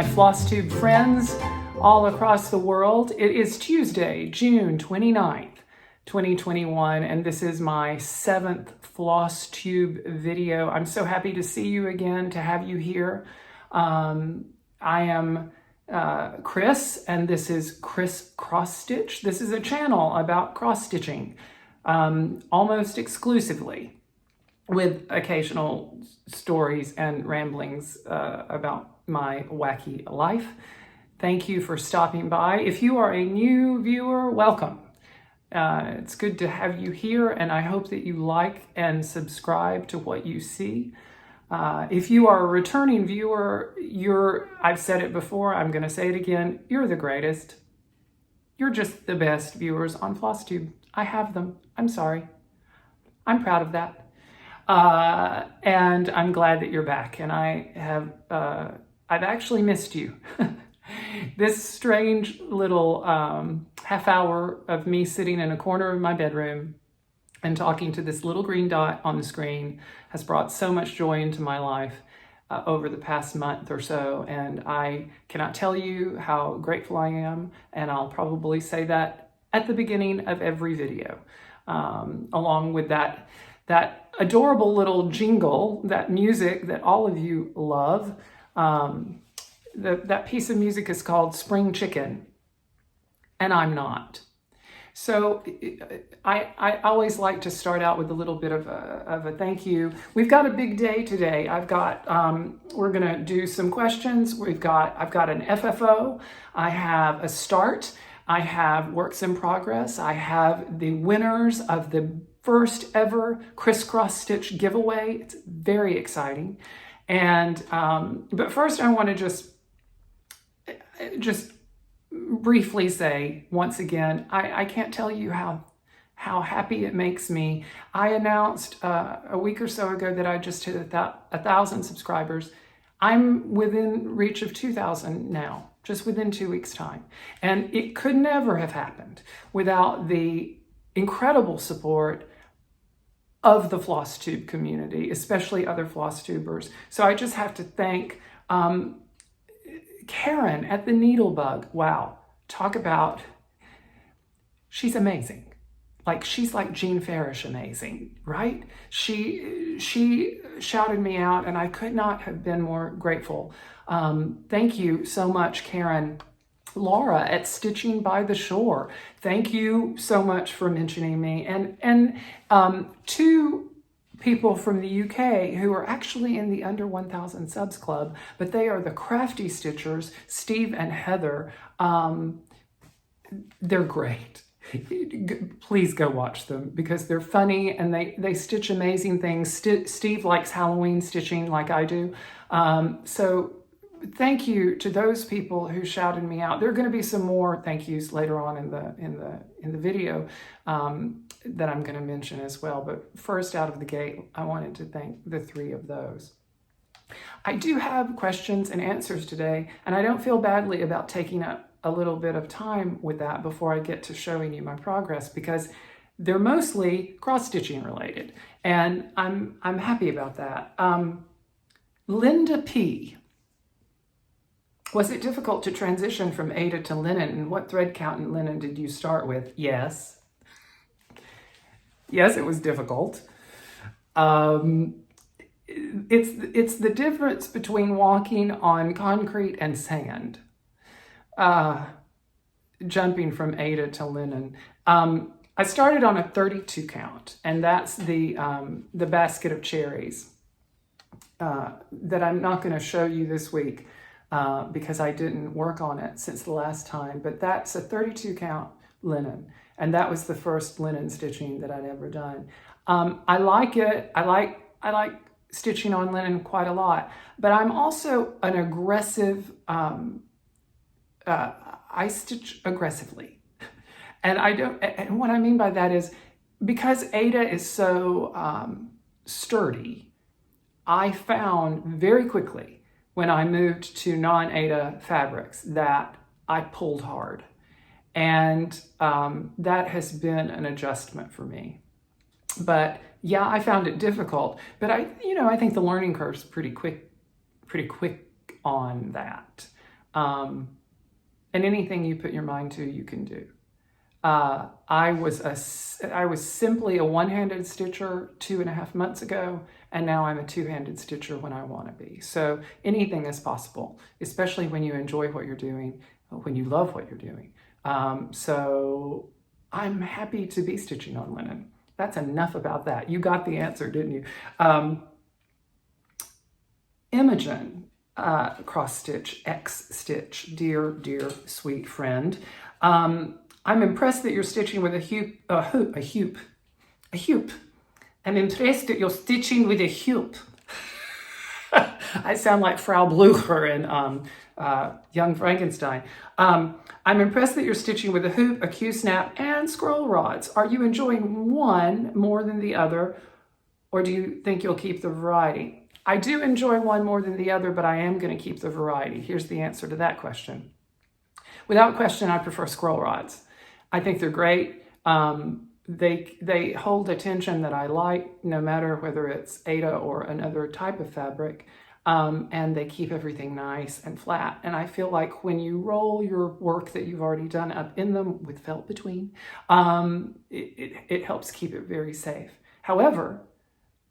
my Flosstube friends all across the world. It is Tuesday, June 29th, 2021, and this is my 7th Flosstube video. I'm so happy to see you again, to have you here. I am Chris, and this is XrossStitch. This is a channel about cross-stitching, almost exclusively, with occasional stories and ramblings about my wacky life. Thank you for stopping by. If you are a new viewer, welcome. It's good to have you here, and I hope that you like and subscribe to what you see. If you are a returning viewer, I've said it before, I'm going to say it again, you're the greatest. You're just the best viewers on Flosstube. I have them. I'm sorry. I'm proud of that. And I'm glad that you're back, and I've actually missed you. This strange little half hour of me sitting in a corner of my bedroom and talking to this little green dot on the screen has brought so much joy into my life over the past month or so, and I cannot tell you how grateful I am, and I'll probably say that at the beginning of every video, along with that adorable little jingle, that music that all of you love. That piece of music is called Spring Chicken, and I'm not. So I always like to start out with a little bit of a thank you. We've got a big day today. We're gonna do some questions. I've got an FFO. I have a start. I have works in progress. I have the winners of the first ever XrossStitch giveaway. It's very exciting. And, but first I want to just briefly say, once again, I can't tell you how happy it makes me. I announced a week or so ago that I just hit 1,000 subscribers. I'm within reach of 2,000 now, just within 2 weeks' time. And it could never have happened without the incredible support of the Flosstube community, especially other Flosstubers. So I just have to thank Karen at the Needlebug. Wow, talk about, she's amazing. Like, she's like Jean Farish amazing, right? She shouted me out, and I could not have been more grateful. Thank you so much, Karen. Laura at Stitching by the Shore, thank you so much for mentioning me. And two people from the UK who are actually in the under 1,000 subs club, but they are the Crafty Stitchers, Steve and Heather. They're great. Please go watch them because they're funny and they stitch amazing things. Steve likes Halloween stitching like I do. So thank you to those people who shouted me out. There are going to be some more thank yous later on in the video that I'm going to mention as well. But first out of the gate, I wanted to thank the three of those. I do have questions and answers today, and I don't feel badly about taking up a little bit of time with that before I get to showing you my progress, because they're mostly cross-stitching related, and I'm happy about that. Linda P. Was it difficult to transition from Aida to linen, and what thread count in linen did you start with? Yes. Yes, it was difficult. It's the difference between walking on concrete and sand, jumping from Aida to linen. I started on a 32 count, and that's the basket of cherries that I'm not going to show you this week. Because I didn't work on it since the last time, but that's a 32 count linen, and that was the first linen stitching that I'd ever done. I like it. I like stitching on linen quite a lot, but I'm also an aggressive, I stitch aggressively. And what I mean by that is, because Aida is so sturdy, I found very quickly when I moved to non-Aida fabrics that I pulled hard. And that has been an adjustment for me. But yeah, I found it difficult, but I think the learning curve's pretty quick on that. And anything you put your mind to, you can do. I was simply a one-handed stitcher 2.5 months ago, and now I'm a two-handed stitcher when I want to be. So anything is possible, especially when you enjoy what you're doing, when you love what you're doing. So I'm happy to be stitching on linen. That's enough about that. You got the answer, didn't you? Imogen, XrossStitch, XStitch, dear sweet friend. I'm impressed that you're stitching with a hoop. I'm impressed that you're stitching with a hoop. I sound like Frau Blucher in Young Frankenstein. I'm impressed that you're stitching with a hoop, a Q-snap, and scroll rods. Are you enjoying one more than the other, or do you think you'll keep the variety? I do enjoy one more than the other, but I am going to keep the variety. Here's the answer to that question. Without question, I prefer scroll rods. I think they're great. They hold a tension that I like, no matter whether it's Aida or another type of fabric, and they keep everything nice and flat. And I feel like when you roll your work that you've already done up in them with felt between, it helps keep it very safe. However,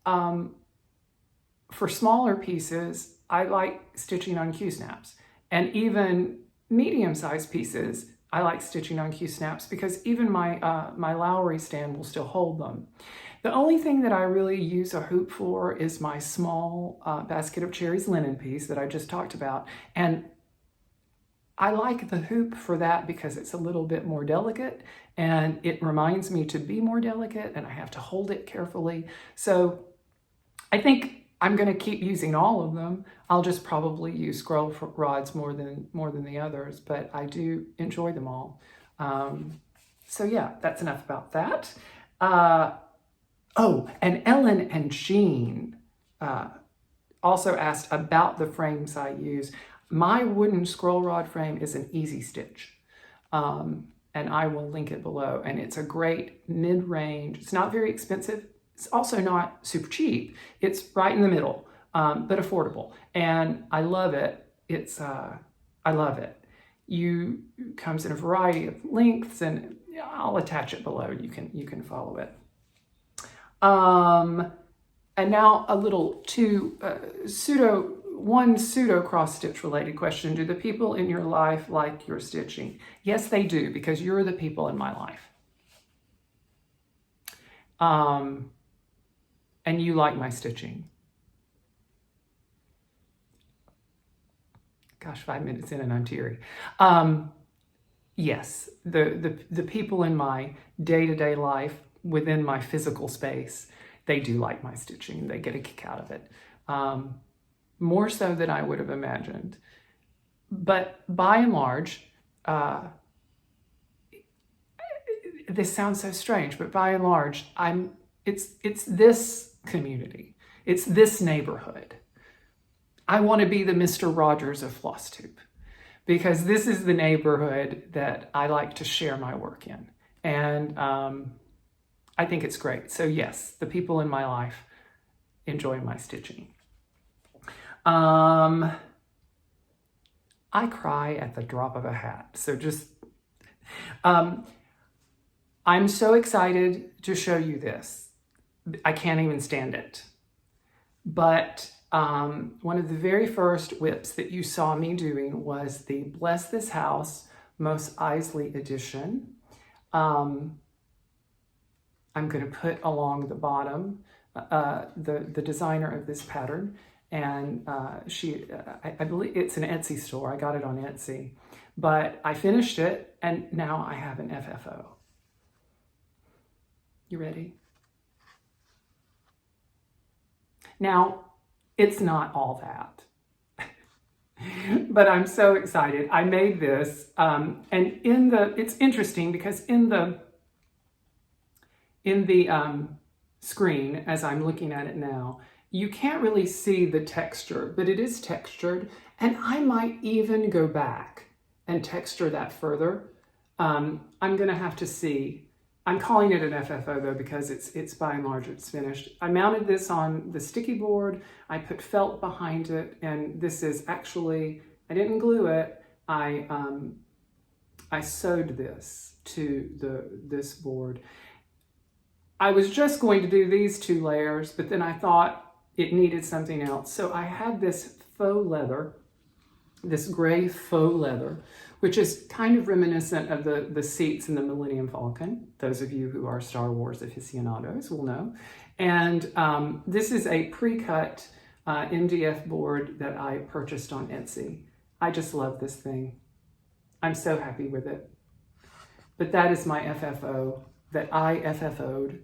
for smaller pieces, I like stitching on Q-snaps, and even medium-sized pieces, I like stitching on Q-snaps because even my Lowry stand will still hold them. The only thing that I really use a hoop for is my small basket of cherries linen piece that I just talked about. And I like the hoop for that because it's a little bit more delicate and it reminds me to be more delicate and I have to hold it carefully. So I think I'm going to keep using all of them. I'll just probably use scroll rods more than the others, but I do enjoy them all. So yeah, that's enough about that. Oh, and Ellen and Jean also asked about the frames I use. My wooden scroll rod frame is an Easy Stitch, and I will link it below. And it's a great mid-range. It's not very expensive. It's also not super cheap. It's right in the middle, but affordable. And I love it. I love it. Comes in a variety of lengths, and I'll attach it below. You can follow it. And now a little pseudo cross stitch related question. Do the people in your life like your stitching? Yes, they do, because you're the people in my life. And you like my stitching. Gosh, 5 minutes in and I'm teary. Yes, the people in my day-to-day life within my physical space, they do like my stitching. They get a kick out of it. More so than I would have imagined. But by and large, this sounds so strange, but by and large, it's this community. It's this neighborhood. I want to be the Mr. Rogers of Flosstube because this is the neighborhood that I like to share my work in. And I think it's great. So yes, the people in my life enjoy my stitching. I cry at the drop of a hat. So just, I'm so excited to show you this. I can't even stand it. But one of the very first whips that you saw me doing was the Bless This House Most Eisley edition. I'm going to put along the bottom the designer of this pattern, and I believe it's an Etsy store. I got it on Etsy, but I finished it, and now I have an FFO. You ready? Now, it's not all that, but I'm so excited. I made this, and it's interesting because in the screen, as I'm looking at it now, you can't really see the texture, but it is textured, and I might even go back and texture that further. I'm gonna have to see. I'm calling it an FFO though because it's by and large it's finished. I mounted this on the sticky board. I put felt behind it, and this is actually, I didn't glue it. I sewed this to this board. I was just going to do these 2 layers, but then I thought it needed something else. So I had this faux leather, this gray faux leather, which is kind of reminiscent of the seats in the Millennium Falcon. Those of you who are Star Wars aficionados will know. And this is a pre-cut MDF board that I purchased on Etsy. I just love this thing. I'm so happy with it. But that is my FFO that I FFO'd,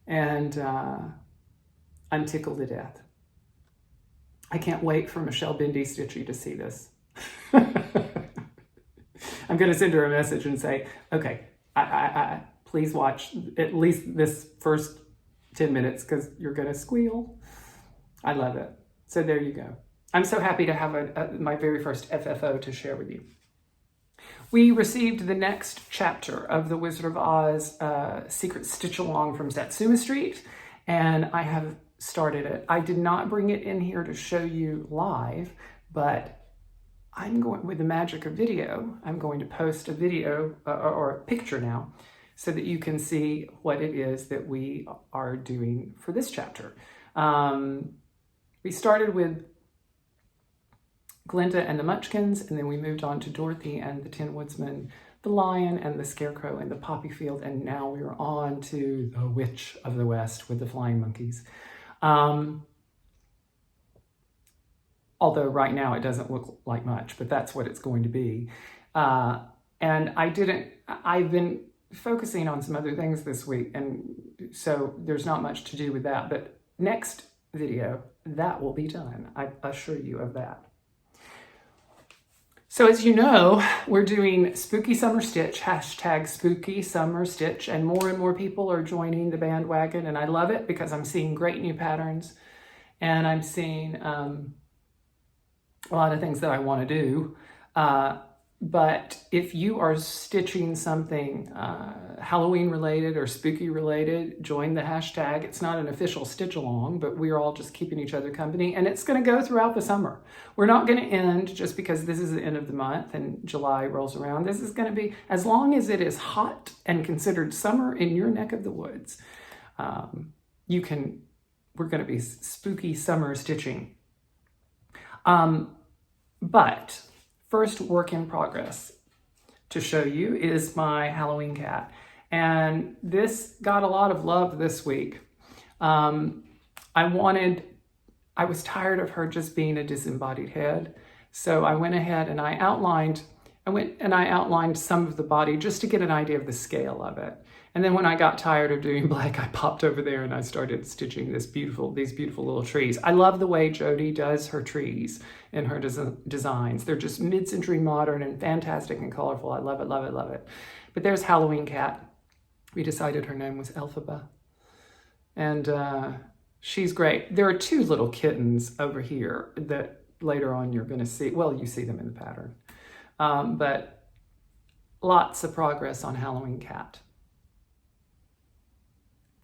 and I'm tickled to death. I can't wait for Michelle Bendy Stitchy to see this. I'm going to send her a message and say, okay, I please watch at least this first 10 minutes because you're going to squeal. I love it. So there you go. I'm so happy to have my very first FFO to share with you. We received the next chapter of the Wizard of Oz Secret Stitch Along from Satsuma Street, and I have started it. I did not bring it in here to show you live, but I'm going, with the magic of video, I'm going to post a video or a picture now so that you can see what it is that we are doing for this chapter. We started with Glenda and the Munchkins, and then we moved on to Dorothy and the Tin Woodsman, the Lion and the Scarecrow and the Poppy Field, and now we're on to the Witch of the West with the Flying Monkeys. Although right now it doesn't look like much, but that's what it's going to be. And I've been focusing on some other things this week, and so there's not much to do with that, but next video, that will be done. I assure you of that. So as you know, we're doing Spooky Summer Stitch, hashtag Spooky Summer Stitch, and more people are joining the bandwagon, and I love it because I'm seeing great new patterns, and I'm seeing a lot of things that I want to do. But if you are stitching something Halloween related or spooky related, join the hashtag. It's not an official stitch along, but we're all just keeping each other company, and it's going to go throughout the summer. We're not going to end just because this is the end of the month and July rolls around. This is going to be, as long as it is hot and considered summer in your neck of the woods, we're going to be spooky summer stitching. But first work in progress to show you is my Halloween cat. And this got a lot of love this week. I was tired of her just being a disembodied head. So I went ahead and I outlined some of the body just to get an idea of the scale of it. And then when I got tired of doing black, I popped over there and I started stitching these beautiful little trees. I love the way Jody does her trees in her designs. They're just mid-century modern and fantastic and colorful. I love it, love it, love it. But there's Halloween cat. We decided her name was Elphaba. And she's great. There are 2 little kittens over here that later on you're gonna see. Well, you see them in the pattern. But lots of progress on Halloween cat.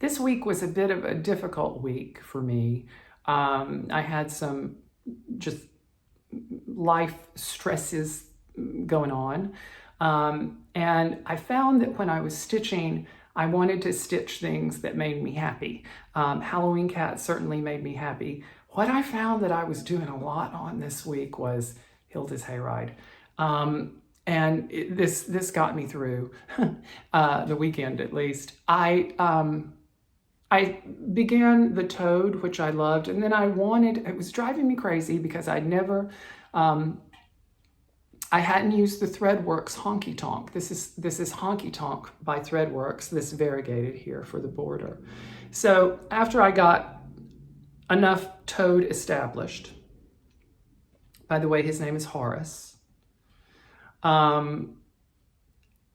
This week was a bit of a difficult week for me. I had some just life stresses going on. And I found that when I was stitching, I wanted to stitch things that made me happy. Halloween cat certainly made me happy. What I found that I was doing a lot on this week was Hilde's Hayride. And this got me through the weekend at least. I began the Toad, which I loved, and then it was driving me crazy because I hadn't used the Threadworks Honky Tonk. This is Honky Tonk by Threadworks, this variegated here for the border. So after I got enough Toad established, by the way, his name is Horace,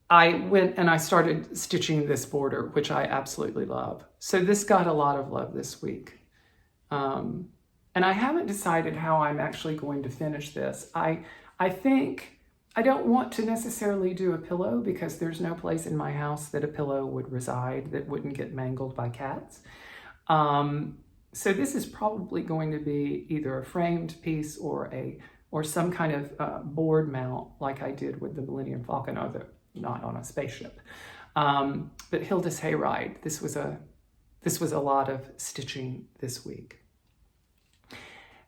I went and I started stitching this border, which I absolutely love. So this got a lot of love this week. And I haven't decided how I'm actually going to finish this. I think I don't want to necessarily do a pillow because there's no place in my house that a pillow would reside that wouldn't get mangled by cats. So this is probably going to be either a framed piece or or some kind of board mount like I did with the Millennium Falcon, although not on a spaceship. But Hilde's Hayride, this was a lot of stitching this week.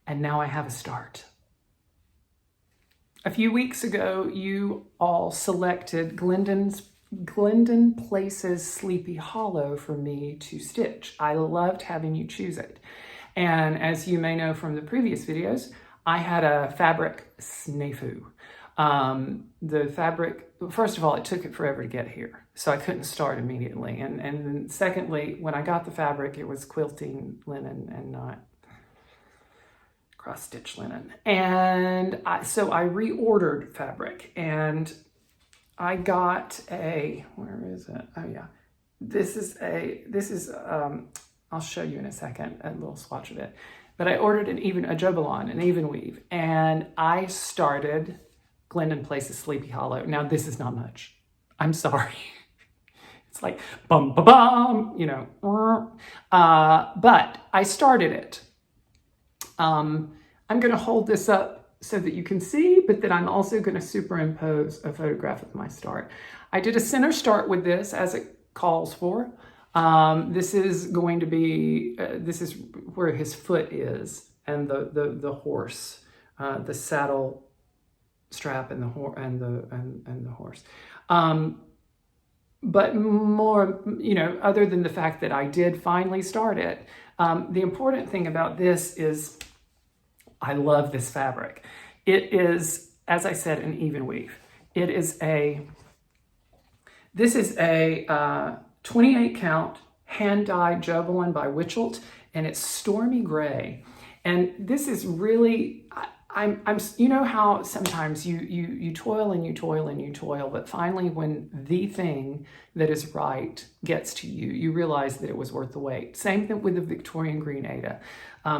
And now I have a start. A few weeks ago, you all selected Glendon Place's Sleepy Hollow for me to stitch. I loved having you choose it. And as you may know from the previous videos, I had a fabric snafu. The fabric, first of all, it took it forever to get here, so I couldn't start immediately. And then secondly, when I got the fabric, it was quilting linen and not cross-stitch linen. And so I reordered fabric, and I got a, where is it? Oh yeah, this is I'll show you in a second, a little swatch of it. But I ordered a Jobalon, an even weave, and I started Glendon Place's Sleepy Hollow. Now this is not much. I'm sorry. It's like bum ba bum, you know. But I started it. I'm going to hold this up so that you can see, but then I'm also going to superimpose a photograph of my start. I did a center start with this as it calls for. This is going to be, this is where his foot is, and the horse, the saddle strap and the horse. But more, you know, other than the fact that I did finally start it, the important thing about this is I love this fabric. It is, as I said, an even weave. It is this is a 28 count hand-dyed Jobalon by Witchelt, and it's stormy gray. And this is really, you know how sometimes you toil and you toil and you toil, but finally when the thing that is right gets to you, you realize that it was worth the wait. Same thing with the Victorian Green Ada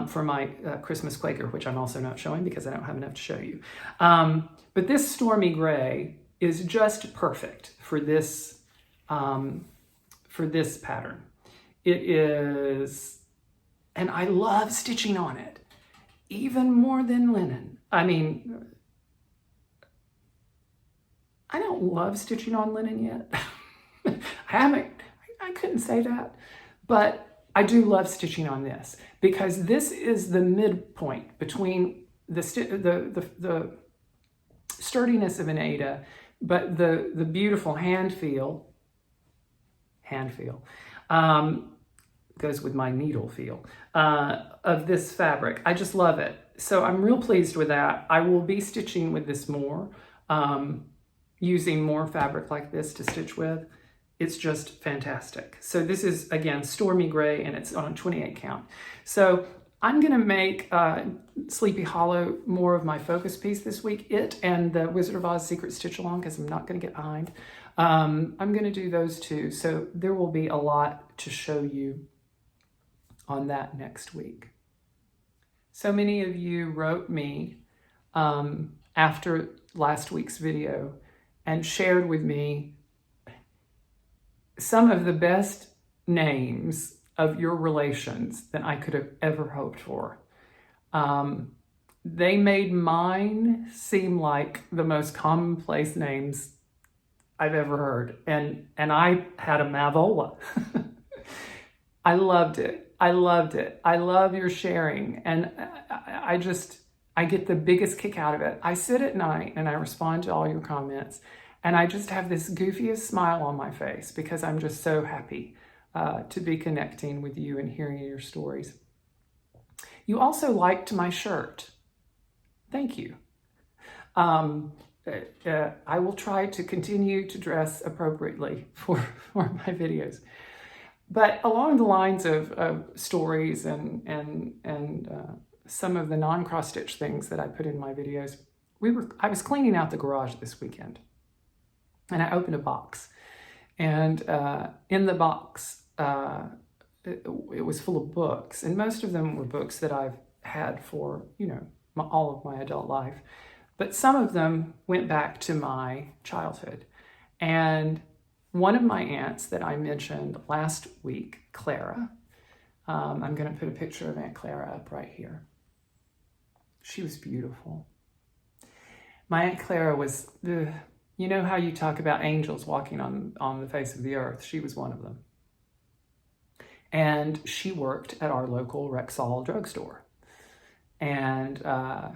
for my Christmas Quaker, which I'm also not showing because I don't have enough to show you. But this stormy gray is just perfect for this pattern. It is, and I love stitching on it, even more than linen. I mean, I don't love stitching on linen yet. I couldn't say that, but I do love stitching on this because this is the midpoint between the sturdiness of an Ada, but the beautiful hand feel goes with my needle feel of this fabric. I just love it. So I'm real pleased with that. I will be stitching with this more, using more fabric like this to stitch with. It's just fantastic. So this is, again, stormy gray, and it's on a 28 count. So I'm gonna make Sleepy Hollow more of my focus piece this week. It and the Wizard of Oz Secret Stitch Along, because I'm not gonna get behind. I'm gonna do those two. So there will be a lot to show you on that next week. So many of you wrote me after last week's video and shared with me some of the best names of your relations that I could have ever hoped for. They made mine seem like the most commonplace names I've ever heard. And I had a Mavola. I loved it. I loved it. I love your sharing. And I get the biggest kick out of it. I sit at night and I respond to all your comments, and I just have this goofiest smile on my face because I'm just so happy to be connecting with you and hearing your stories. You also liked my shirt. Thank you. I will try to continue to dress appropriately for my videos. But along the lines of stories and some of the non-cross stitch things that I put in my videos, I was cleaning out the garage this weekend, and I opened a box, and in the box it was full of books, and most of them were books that I've had for, you know, all of my adult life, but some of them went back to my childhood. And one of my aunts that I mentioned last week, Clara, I'm going to put a picture of Aunt Clara up right here. She was beautiful. My Aunt Clara was, you know how you talk about angels walking on the face of the earth? She was one of them. And she worked at our local XrossStitch drugstore. And, oh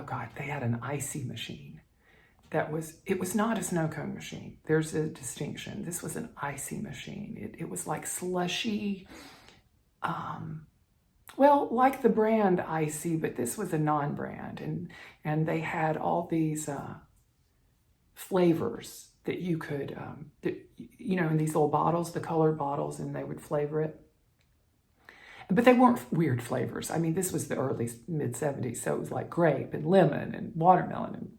God, they had an icy machine. It was not a snow cone machine. There's a distinction. This was an icy machine. It was like slushy, well, like the brand Icy, but this was a non-brand. And they had all these flavors that you could, you know, in these little bottles, the colored bottles, and they would flavor it. But they weren't weird flavors. I mean, this was the early mid-70s, so it was like grape and lemon and watermelon. And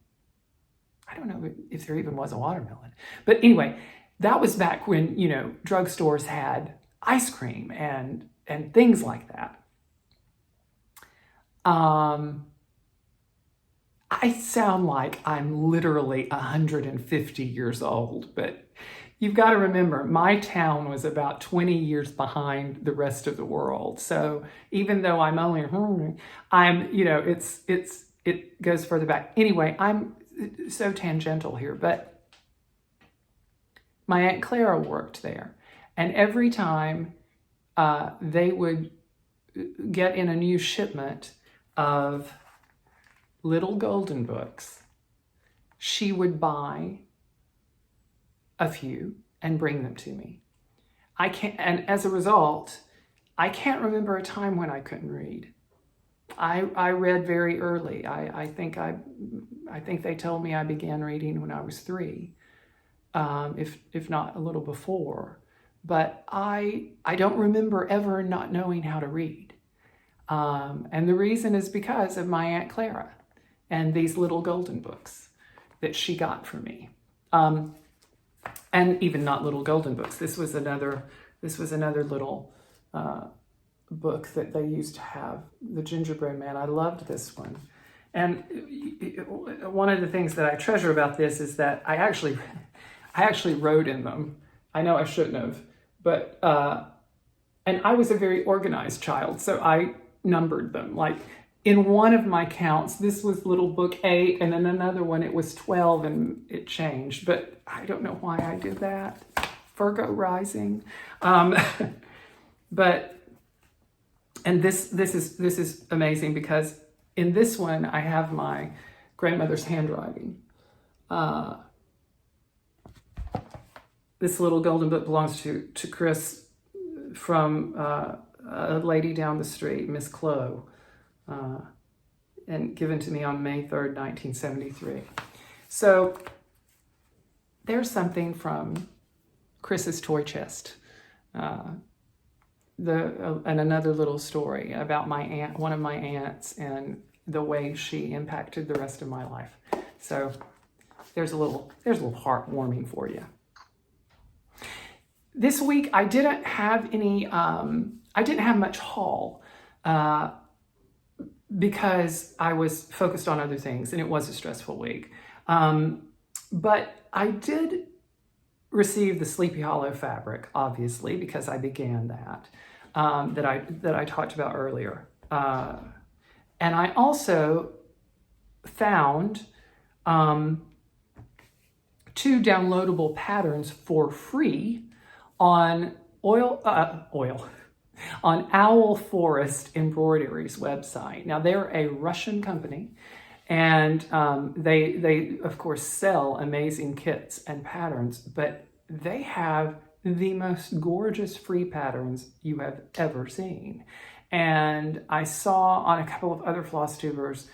I don't know if there even was a watermelon. But anyway, that was back when, you know, drugstores had ice cream and things like that. I sound like I'm literally 150 years old, but you've got to remember, my town was about 20 years behind the rest of the world. So even though I'm only, you know, it goes further back. Anyway, I'm so tangential here, but my Aunt Clara worked there. And every time they would get in a new shipment of little golden books, she would buy a few and bring them to me. And as a result, I can't remember a time when I couldn't read. I read very early. I think they told me I began reading when I was 3, if not a little before. But I don't remember ever not knowing how to read. And the reason is because of my Aunt Clara and these little golden books that she got for me. And even not little golden books. This was another little book that they used to have, The Gingerbread Man. I loved this one. And one of the things that I treasure about this is that I actually wrote in them. I know I shouldn't have, but, and I was a very organized child, so I numbered them. Like in one of my counts, this was little book 8, and then another one, it was 12, and it changed, but I don't know why I did that. Virgo rising. But, and this is amazing because in this one, I have my grandmother's handwriting. This little golden book belongs to Chris from a lady down the street, Miss Chloe, and given to me on May 3rd, 1973. So there's something from Chris's toy chest. And another little story about my aunt, one of my aunts, and the way she impacted the rest of my life. So there's a little heartwarming for you. This week I didn't have any. I didn't have much haul because I was focused on other things, and it was a stressful week. But I did receive the Sleepy Hollow fabric, obviously, because I began that. That I talked about earlier. And I also found 2 downloadable patterns for free on on Owl Forest Embroidery's website. Now they're a Russian company, and they of course sell amazing kits and patterns, but they have the most gorgeous free patterns you have ever seen. And I saw on a couple of other Flosstubers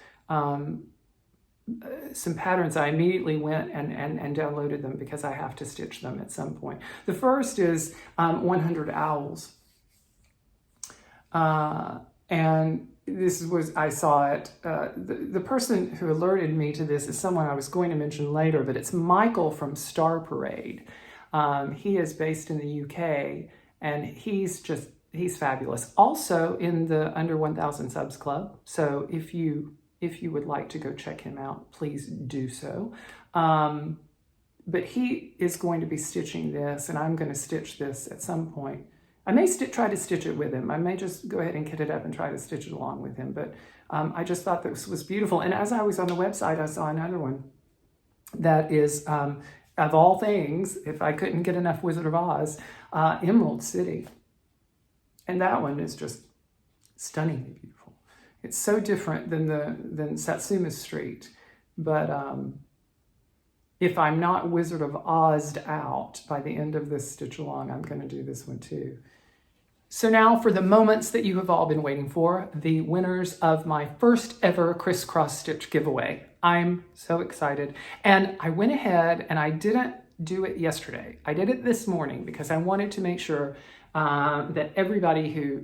some patterns. I immediately went and downloaded them because I have to stitch them at some point. The first is 100 Owls. And this was, I saw it, the person who alerted me to this is someone I was going to mention later, but it's Michael from Star Parade. He is based in the UK, and he's fabulous. Also in the Under 1,000 Subs Club. So if you would like to go check him out, please do so. But he is going to be stitching this, and I'm going to stitch this at some point. I may try to stitch it with him. I may just go ahead and kit it up and try to stitch it along with him. But I just thought this was beautiful. And as I was on the website, I saw another one that is, of all things, if I couldn't get enough Wizard of Oz, Emerald City. And that one is just stunningly beautiful. It's so different than Satsuma Street. But if I'm not Wizard of Oz'd out by the end of this stitch along, I'm going to do this one too. So now for the moments that you have all been waiting for, the winners of my first ever crisscross stitch giveaway. I'm so excited. And I went ahead and I didn't do it yesterday. I did it this morning because I wanted to make sure that everybody who,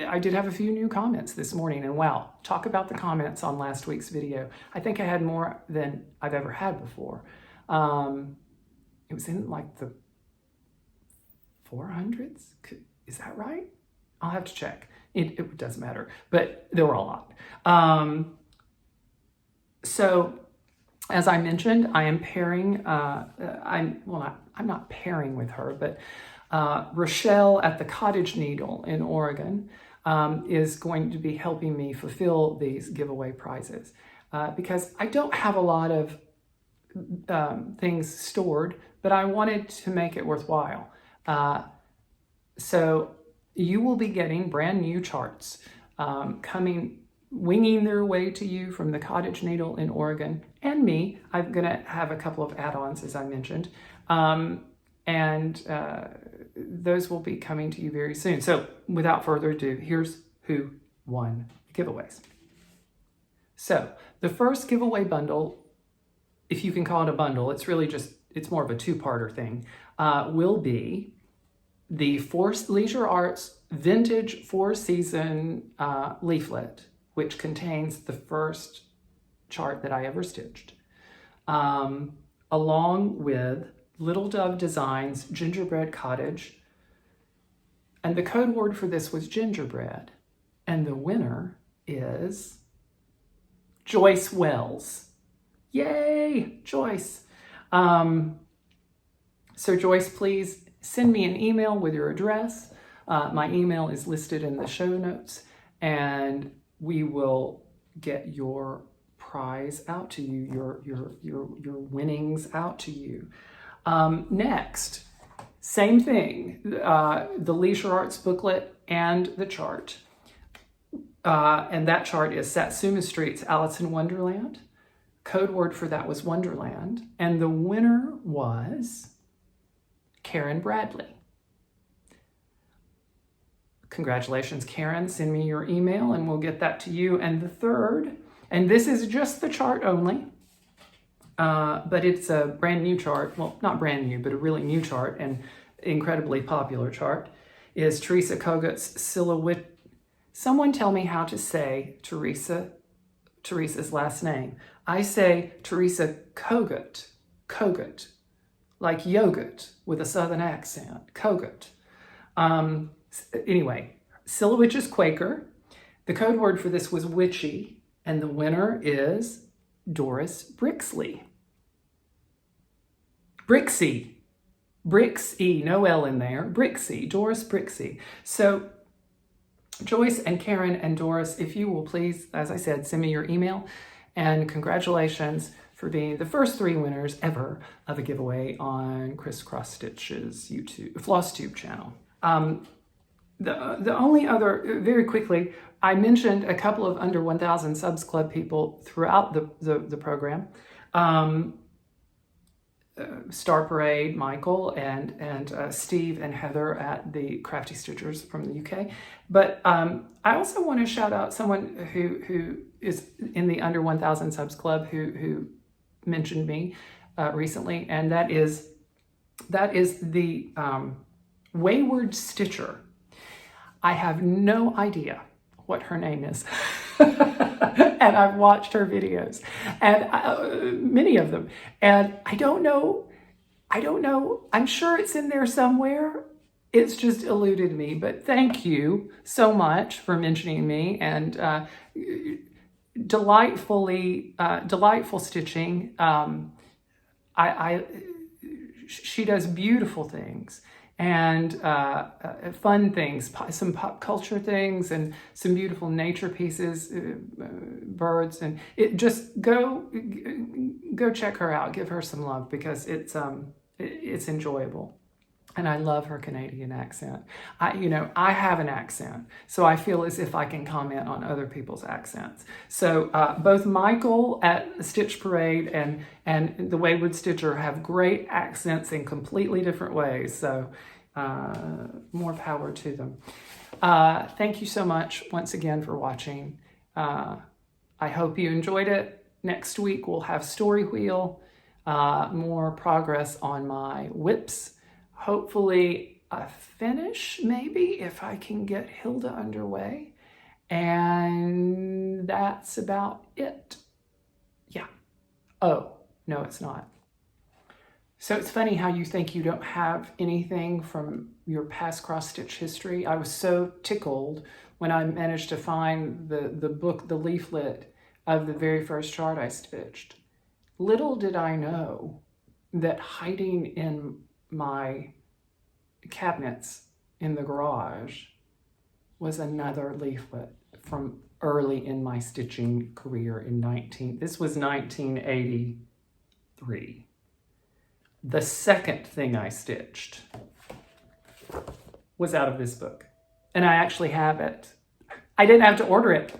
I did have a few new comments this morning, and wow, talk about the comments on last week's video. I think I had more than I've ever had before. It was in like the 400s. Is that right? I'll have to check. It doesn't matter, but there were a lot. So as I mentioned, I am pairing, I'm not pairing with her, but Rochelle at the Cottage Needle in Oregon is going to be helping me fulfill these giveaway prizes because I don't have a lot of things stored, but I wanted to make it worthwhile. So you will be getting brand new charts winging their way to you from the Cottage Needle in Oregon, and me. I'm going to have a couple of add-ons, as I mentioned, and those will be coming to you very soon. So without further ado, here's who won the giveaways. So the first giveaway bundle, if you can call it a bundle, it's really just, it's more of a two-parter thing, will be the Leisure Arts Vintage 4-Season leaflet, which contains the first chart that I ever stitched, along with Little Dove Designs Gingerbread Cottage. And the code word for this was gingerbread. And the winner is Joyce Wells. Yay, Joyce. So Joyce, please send me an email with your address. My email is listed in the show notes, and we will get your prize out to you, your winnings out to you. Next, same thing, the Leisure Arts booklet and the chart. And that chart is Satsuma Street's Alice in Wonderland. Code word for that was Wonderland. And the winner was Karen Bradley. Congratulations, Karen. Send me your email and we'll get that to you. And the third, and this is just the chart only, but it's a brand new chart. Well, not brand new, but a really new chart and incredibly popular chart, is Teresa Kogut's Silhouette. Someone tell me how to say Teresa's last name. I say Teresa Kogut, like yogurt with a southern accent, Kogut. Anyway, Silhouette is Quaker. The code word for this was witchy, and the winner is Doris Brixley. Brixie, no L in there. Brixie, Doris Brixie. So Joyce and Karen and Doris, if you will please, as I said, send me your email, and congratulations for being the first 3 winners ever of a giveaway on XrossStitch's Flosstube channel. The only other, very quickly, I mentioned a couple of under 1,000 subs club people throughout the program. Star Parade, Michael, and Steve and Heather at the Crafty Stitchers from the UK. But I also want to shout out someone who is in the under 1,000 subs club who mentioned me recently, and that is the Wayward Stitcher. I have no idea what her name is. And I've watched her videos, and many of them, and I don't know. I'm sure it's in there somewhere. It's just eluded me, but thank you so much for mentioning me, and delightful stitching. She does beautiful things and fun things, some pop culture things, and some beautiful nature pieces, birds, and it just go check her out. Give her some love because it's enjoyable. And I love her Canadian accent. I have an accent, so I feel as if I can comment on other people's accents. So both Michael at Stitch Parade and the Wayward Stitcher have great accents in completely different ways. So more power to them. Thank you so much once again for watching. I hope you enjoyed it. Next week we'll have Story Wheel, more progress on my whips. Hopefully a finish, maybe, if I can get Hilde underway. And that's about it. Yeah. Oh, no, it's not. So it's funny how you think you don't have anything from your past cross-stitch history. I was so tickled when I managed to find the book, the leaflet of the very first chart I stitched. Little did I know that hiding in my cabinets in the garage was another leaflet from early in my stitching career this was 1983. The second thing I stitched was out of this book, and I actually have it. I didn't have to order it.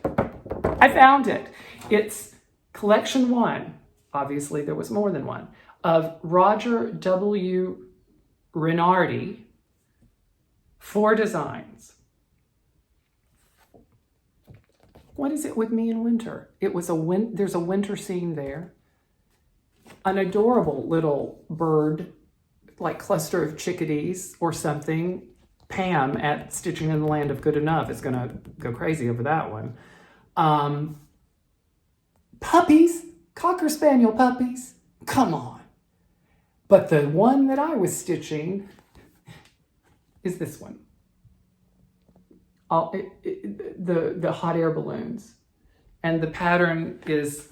I found it. It's collection 1. Obviously there was more than one, of Roger W. Renardi, 4 designs. What is it with me in winter? It was there's a winter scene there. An adorable little bird, like cluster of chickadees or something. Pam at Stitching in the Land of Good Enough is gonna go crazy over that one. Puppies, Cocker Spaniel puppies, come on. But the one that I was stitching is this one. The hot air balloons. And the pattern is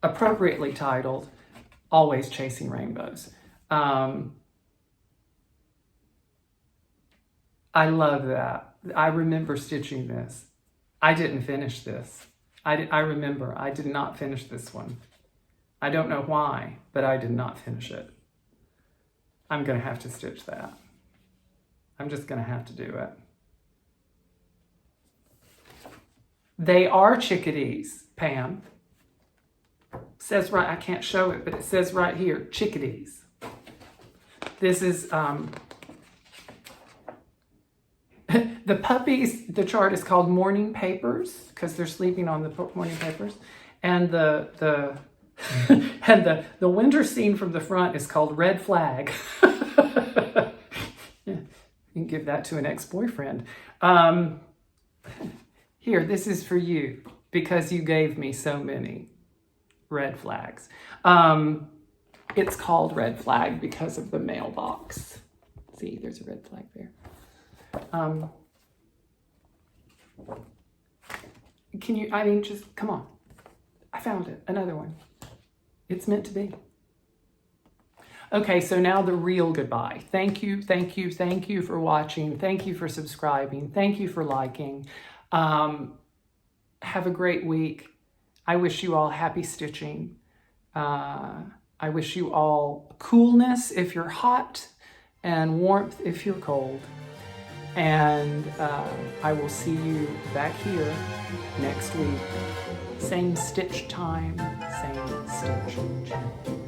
appropriately titled, Always Chasing Rainbows. I love that. I remember stitching this. I didn't finish this. I remember I did not finish this one. I don't know why, but I did not finish it. I'm going to have to stitch that. I'm just going to have to do it. They are chickadees, Pam. Says right, I can't show it, but it says right here, chickadees. This is, the puppies, the chart is called Morning Papers, because they're sleeping on the morning papers. And the winter scene from the front is called Red Flag. You can give that to an ex-boyfriend. Here, this is for you, because you gave me so many red flags. It's called Red Flag because of the mailbox. See, there's a red flag there. Just, come on. I found it, another one. It's meant to be. Okay, so now the real goodbye. Thank you for watching. Thank you for subscribing. Thank you for liking. Have a great week. I wish you all happy stitching. I wish you all coolness if you're hot and warmth if you're cold. And I will see you back here next week. Same stitch time, same stitch channel.